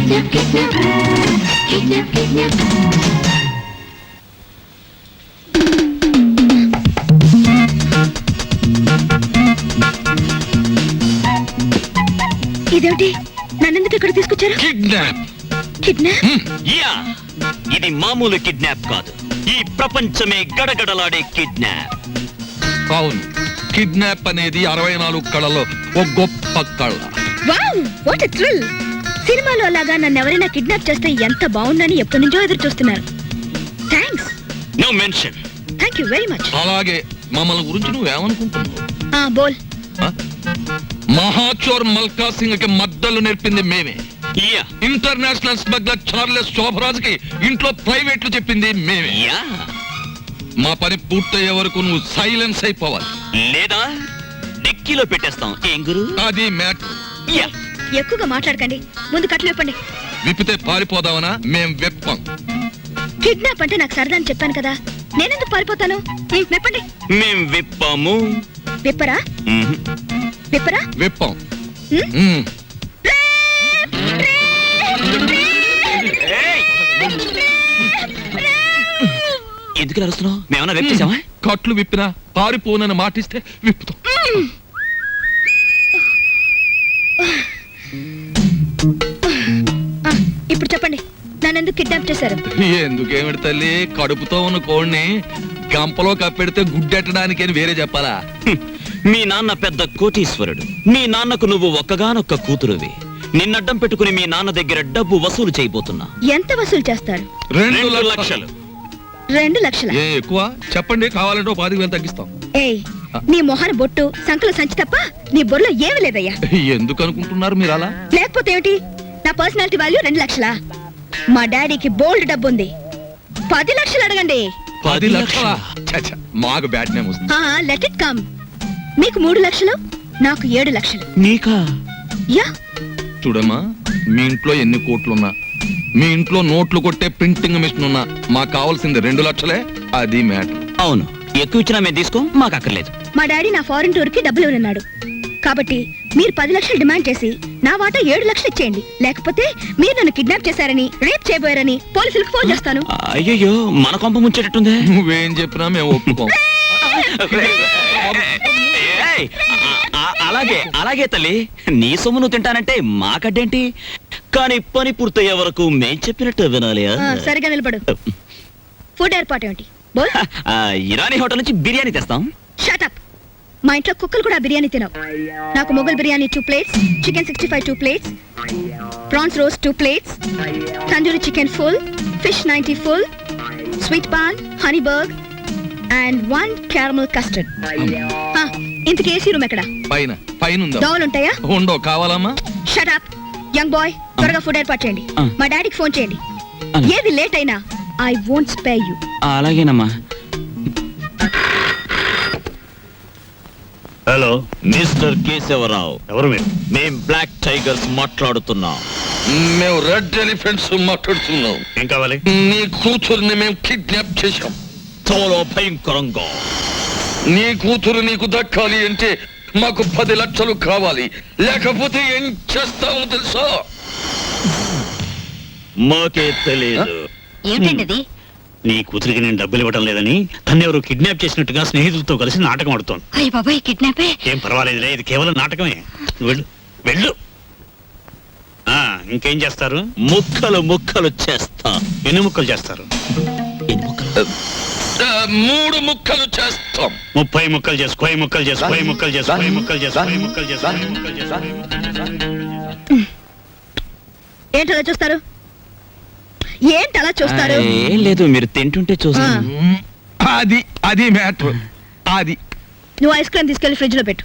ఇదేమిటి నన్నెందుకు ఇక్కడ తీసుకొచ్చారు? కిడ్నాప్. కిడ్నాప్? యా, ఇది మామూలు కిడ్నాప్ కాదు, ఈ ప్రపంచమే గడగడలాడే కిడ్నాప్. అవును, కిడ్నాప్ అనేది 64 కళలో ఒక గొప్ప కళ. Wow, what a thrill! సినిమాలో లాగా నన్ను ఎవరైనా కిడ్నాప్ చేస్తే ఎంత బాగుందని ఎప్పటి నుంచో ఎదురు చూస్తున్నారు. Thanks. No mention. Thank you very much. అలాగే మమ్మల్ని గురించి నువ్వేమనుకుంటున్నావు? బోల్. మహాచోర్ మల్కా సింగ్ కి మద్దలు నేర్పింది మేమే. Yeah, international smuggler Charles Shobharaj కి ఇంట్లో ప్రైవేట్లు చెప్పింది మేమే. యా, మా పని పూర్తయ్యే వరకు నువ్వు సైలెన్స్ అయిపోవాలి, లేదా డిక్కీలో పెట్టేస్తాం. ఏం గురు? అది మ్యాటర్. యా, ఎక్కువగా మాట్లాడకండి, ముందు కట్లు విప్పండి. విప్పితే పారిపోదామనా? మేం వెప్పం. కిడ్నాప్ అంటే నాకు సరదా అని చెప్పాను కదా, నేనెందుకు పారిపోతాను? విప్పండి. మేం విప్పాము. విప్పరా? విప్పరా? వెప్పం. ఎందుకు అరుస్తున్నావు? మేమన్నా వెప్పేసామా? కట్లు విప్పినా పారిపోనని మాటిస్తే విప్పుతాం. ఇప్పుడు చెప్పండి, నన్నెందుకు కిడ్నాప్ చేశారు? ఎందుకేమిటి తల్లి, కడుపుతో ఉన్న కోడిని గంపలో కప్పెడితే గుడ్డెట్టడానికి అని వేరే చెప్పాలా? మీ నాన్న పెద్ద కోటీశ్వరుడు, మీ నాన్నకు నువ్వు ఒక్కగానొక్క కూతురువి. నిన్నడ్డం పెట్టుకుని మీ నాన్న దగ్గర డబ్బు వసూలు చేయబోతున్నా. ఎంత వసూలు చేస్తారు? 2 లక్షలు. 2 లక్షల? ఏ ఎక్కువ చెప్పండి, కావాలంటే 10,000 తగ్గిస్తాం. ఏయ్, నీ మొహన బొట్టు సంకల సంచి తప్ప నీ బొర్రలో ఏమీ లేదయ్యా. ఎందుకు అనుకుంటున్నారు మీరు అలా? లేకపోతే ఏమిటి, నా పర్సనాలిటీ వాల్యూ 2 లక్షలా? మా డాడీకి బోల్డ్ డబ్బు ఉంది, 10 లక్షలు అడగండి. 10 లక్షలా? మాకు బ్యాడ్ నేమ్ వస్తుంది. Let it come. మీకు 3 లక్షలు, నాకు 7 లక్షలు. నీకా? యా. చూడమ్మా, మీ ఇంట్లో ఎన్ని కోట్లున్నా, మీ ఇంట్లో నోట్లు కొట్టే ప్రింటింగ్ మిషన్ ఉన్నా, మాకు కావాల్సింది 2 లక్షలే. అది మ్యాటర్. అవును, ఎక్కువ ఇచ్చినా మేము తీసుకో, మాకు అక్కర్లేదు. మా డాడీ నా ఫారెన్ టూర్ కి డబ్బులు ఇవ్వనన్నాడు, కాబట్టి మీరు 10 లక్షలు డిమాండ్ చేసి నా వాటా 7 లక్షలు ఇచ్చేయండి. లేకపోతే మీరు నన్ను కిడ్నాప్ చేశారని, రేప్ చేయబోయారని పోలీసులకు ఫోన్ చేస్తాను. అయ్యో, మన కొంప ముంచేటట్టుందే. నువ్వేం చెప్పినా మేము ఒప్పుకోం. అలాగే అలాగే తల్లి, నీ సొమ్ము నువ్వు తింటానంటే మాకడ్డేంటి? కానీ పని పూర్తయ్యే వరకు మేం చెప్పినట్టు వినాలి. సరిగా నిలబడు. ఫుడ్ ఏర్పాటు ఏమిటి? ఇరానీ హోటల్ నుంచి బిర్యానీ తెస్తాం. Shut up. మా ఇంట్లో కుక్కలు కూడా బిర్యానీ తినవు. నాకు Mughal biryani 2 plates, chicken 65 2 plates, prawns roast 2 plates, tandoori chicken full, fish 90 full, sweet paan, honey burg and 1 caramel custard. ఇంతకీ ఏసీ రూమ్ ఎక్కడ? పైన ఉందా? దోవలు ఉంటాయా? ఉండో. కావాలమ్మా? షట్ అప్ యంగ్ బాయ్, త్వరగా ఫుడ్ ఏర్పాటు చేయండి. మా డాడీకి ఫోన్ చేయండి. ఏది లేట్ అయినా ఐ వోంట్ స్పేర్ యు. అలాగేనమ్మా. Hello, mister Keshavarao. ఎవరు మీరు? మేం బ్లాక్ టైగర్స్ మాట్లాడుతున్నాం. మేము రెడ్ ఎలిఫెంట్స్ మాట్లాడుతున్నాం. ఏం కావాలి? నీ కూతురుని మేము కిడ్నాప్ చేశాం. చాలా భయంకరంగా. నీ కూతురు నీకు దక్కాలి అంటే మాకు 10 లక్షలు కావాలి, లేకపోతే ఏం చేస్తామో తెలుసా? మాకే తెలియదు. ఏంటండి? నీ కూతురికి నేను డబ్బులు ఇవ్వడం లేదని తన్నెవరు కిడ్నాప్ చేసినట్టుగా స్నేహితులతో కలిసి నాటకం ఆడుతోంది. అయ్య బాబాయ్, కిడ్నాపే? ఏం పర్వాలేదులే, ఇది కేవలం నాటకమే. వెళ్ళు వెళ్ళు. ఇంకేం చేస్తారు? ముక్కలు ముక్కలు చేస్తా. ఎన్ని ముక్కలు చేస్తారు? 3 ముక్కలు చేస్తాం. 30 ముక్కలు చేసు. 10 ముక్కలు చేసు. 10 ముక్కలు చేసు. 10 ముక్కలు చేసు. 10 ముక్కలు చేసు. 10 ముక్కలు చేసు. ఏంటలా చూస్తారు? ఏంటలా చూస్తారు? ఏం లేదు, మీరు తింటుంటే చూస్తా. అది మ్యాటర్. అది నువ్వు ఐస్ క్రీమ్ తీసుకెళ్లి ఫ్రిడ్జ్ లో పెట్టు.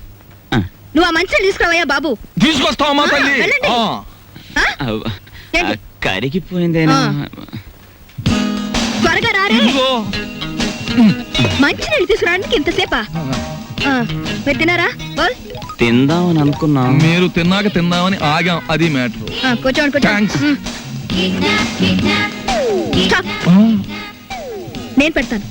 నువ్వు ఆ మంచిని తీసుకురావయ్యా బాబు. తీసుకొస్తావమ్మా తల్లి. వెళ్ళండి. ఏంటి? కరిగిపోయిందేనా? త్వరగా రారే. మంచి నీళ్ళు తీసుకురావడానికి ఇంతసేపా? మీరు తినారా? తిందామని అనుకున్నా. మీరు తిన్నాక తిందామని ఆగాం. అది మ్యాటర్. కూర్చోండి. నేను పెడతాను.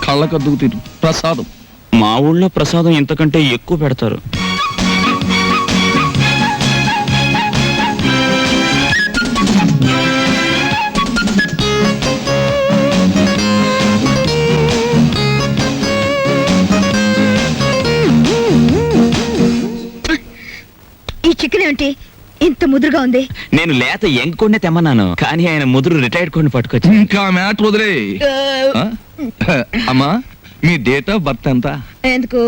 కళ్ళకద్దుకు తిరు ప్రసాదం. మా ఊళ్ళో ప్రసాదం ఇంతకంటే ఎక్కువ పెడతారు. ఈ చికెన్ ఏంటి ఇంత ముదురుగా ఉంది? నేను లేత ఎంకొండే తెమ్మన్నాను, కానీ ఆయన ముదురు రిటైర్డ్ కొన్ని పట్టుకొచ్చి. ఇంకా మ్యాటర్ వదిలే. అమ్మా, మీ డేట్ ఆఫ్ బర్త్ ఎంత? ఎందుకు?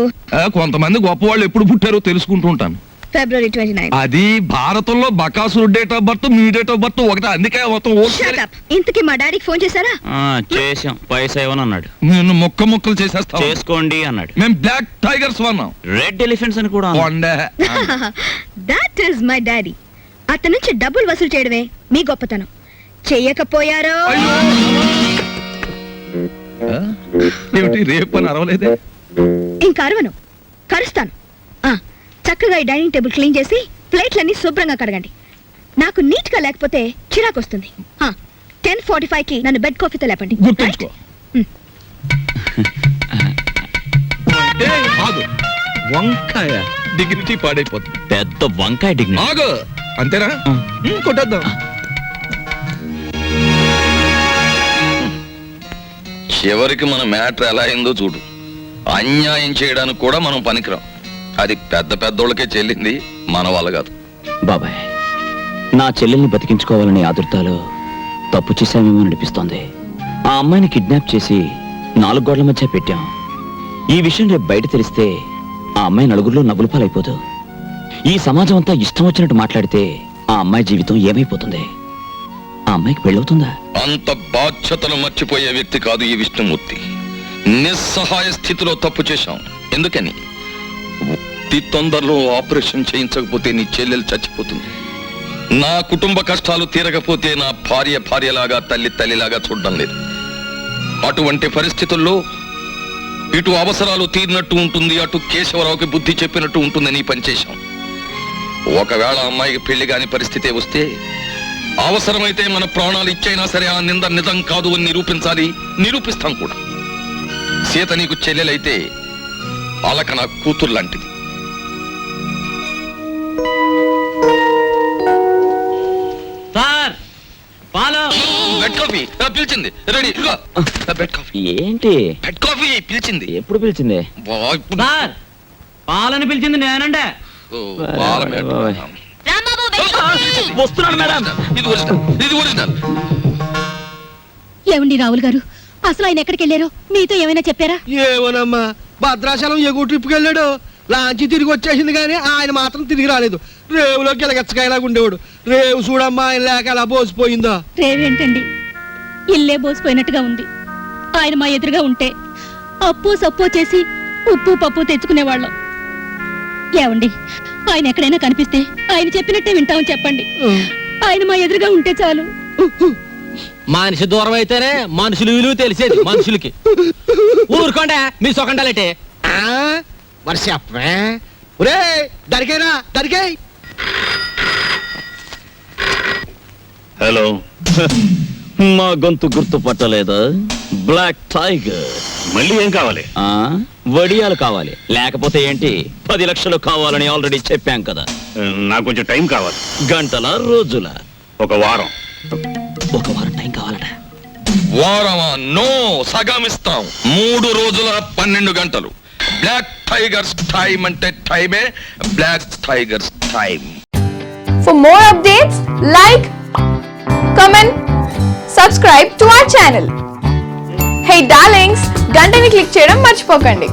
కొంతమంది గొప్పవాళ్ళు ఎప్పుడు పుట్టారో తెలుసుకుంటూ ఉంటాను. February 29. అది భారతంలో బకాసురు డేట్ ఆఫ్ బర్త్, మీ డేట్ ఆఫ్ బర్త్ ఒకటే, అందుకే మొత్తం Shut up. ఇంతకీ మా డాడీకి ఫోన్ చేశారా? చేసాం, పైసా ఇవ్వనన్నాడు. నేను ముక్కలు చేసేస్తా. చేసుకోండి అన్నాడు. మేము బ్లాక్ టైగర్స్ వన్నాం, రెడ్ ఎలిఫెంట్స్ అని కూడా అన్నాడు. That is my daddy. అతని నుంచి డబ్బులు వసూలు చేయడమే మీ గొప్పతనం. చెయ్యకపోయారో ఏమిటి రేపు అని అరవలేదే? ఇంకా అరవను, కరుస్తాను. చక్కగా ఈ డైనింగ్ టేబుల్ క్లీన్ చేసి ప్లేట్లన్నీ శుభ్రంగా కడగండి. నాకు నీట్ గా లేకపోతే చిరాకు వస్తుంది. 10:45కి నన్ను బెడ్ కాఫీతో లేపండి. గుర్తుంచుకో. ఆగు, వంకాయ డిగ్నిటీ పాడైపోతుంది. పెద్ద వంకాయ డిగ్నిటీ. ఆగు, అంతేనా? కొట్టేద్దాం. చివరికి మన మ్యాటర్ ఎలా అయిందో చూడు. అన్యాయం చేయడానికి కూడా మనం పనికిరాం. అది పెద్ద పెద్దోళ్ళకే చెల్లింది, మన వల్ల కాదు. బాబాయ్, నా చెల్లెల్ని బతికించుకోవాలని ఆదుర్తాలో తప్పు చేశామేమో అనిపిస్తోంది. ఆ అమ్మాయిని కిడ్నాప్ చేసి 4 గోడల మధ్య పెట్టాం. ఈ విషయం రేపు బయట తెలిస్తే ఆ అమ్మాయి నలుగురిలో నవ్వుల పాలైపోదు. ఈ సమాజం అంతా ఇష్టం వచ్చినట్టు మాట్లాడితే ఆ అమ్మాయి జీవితం ఏమైపోతుంది? ఆ అమ్మాయికి పెళ్ళవుతుందా? అంత బాధ్యతలు మర్చిపోయే వ్యక్తి కాదు ఈ విష్ణుమూర్తి. నిస్సహాయ స్థితిలో తప్పు చేశాం. ఎందుకని? అతి తొందరలో ఆపరేషన్ చేయించకపోతే నీ చెల్లెలు చచ్చిపోతుంది. నా కుటుంబ కష్టాలు తీరకపోతే నా భార్యలాగా, తల్లిలాగా చూడడం లేదు. అటువంటి పరిస్థితుల్లో ఇటు అవసరాలు తీరినట్టు ఉంటుంది, అటు కేశవరావుకి బుద్ధి చెప్పినట్టు ఉంటుందని పనిచేశాం. ఒకవేళ అమ్మాయికి పెళ్లి కాని పరిస్థితే వస్తే అవసరమైతే మన ప్రాణాలు ఇచ్చైనా సరే ఆ నింద నిజం కాదు అని నిరూపించాలి, నిరూపిస్తాం కూడా. సీత నీకు చెల్లెలైతే అలక నా కూతురు లాంటిది. బెడ్ కాఫీ పిలిచింది, రెడీ. బెడ్ కాఫీ ఏంటి? బెడ్ కాఫీ పిలిచింది. ఎప్పుడు పిలిచింది? పాలని పిలిచింది నేనంటే. వస్తున్నాడు మేడం. ఇది ఒరిజినల్. ఏమండి రావుల్ గారు, అసలు ఆయన ఎక్కడికి వెళ్ళారో మీతో ఏమైనా చెప్పారా? ఏమోనమ్మా, భద్రాచలం ఎగువ ట్రిప్కి వెళ్ళాడు. లాంచి తిరిగి వచ్చేసింది కానీ ఆయన మాత్రం తిరిగి రాలేదు. రేవులో గిలగచ్చకాయలాగా ఉండేవాడు. రేవు చూడమ్మా, ఆయన లేక ఎలా బోసిపోయిందో. రేవేంటండి, ఇల్లే బోసిపోయినట్టుగా ఉంది. ఆయన మా ఎదురుగా ఉంటే అప్పు సప్పు చేసి ఉప్పు పప్పు తెచ్చుకునేవాళ్ళం. ఏమండి, ఆయన ఎక్కడైనా కనిపిస్తే ఆయన చెప్పినట్టే వింటామని చెప్పండి. ఆయన మా ఎదురుగా ఉంటే చాలు. మనిషి దూరం అయితేనే మనుషులు విలువ తెలిసేది మనుషులకి. ఊరుకోండి మీ సొకండాలంటే. మరి చెప్పే ఒరే, దరికేరా దరికే. హలో, మా గొంతు గుర్తుపట్టలేదా? Black tiger. మళ్ళీ ఏం కావాలి? వడియాలు కావాలి. లేకపోతే ఏంటి, 10 లక్షలు కావాలని ఆల్రెడీ చెప్పాం కదా. నాకు కొంచెం టైం కావాలి. గంటల రోజుల? ఒక వారం. ఒక వారం టైం కావాలట. వారమా? నో, సగమిస్తాం. 3 రోజుల 12 గంటలు. బ్లాక్ టైగర్స్ టైం అంటే టైమే. Black tigers time. For more updates, like, comment, subscribe to our channel. Hey darlings, గంటని click చేయడం మర్చిపోకండి.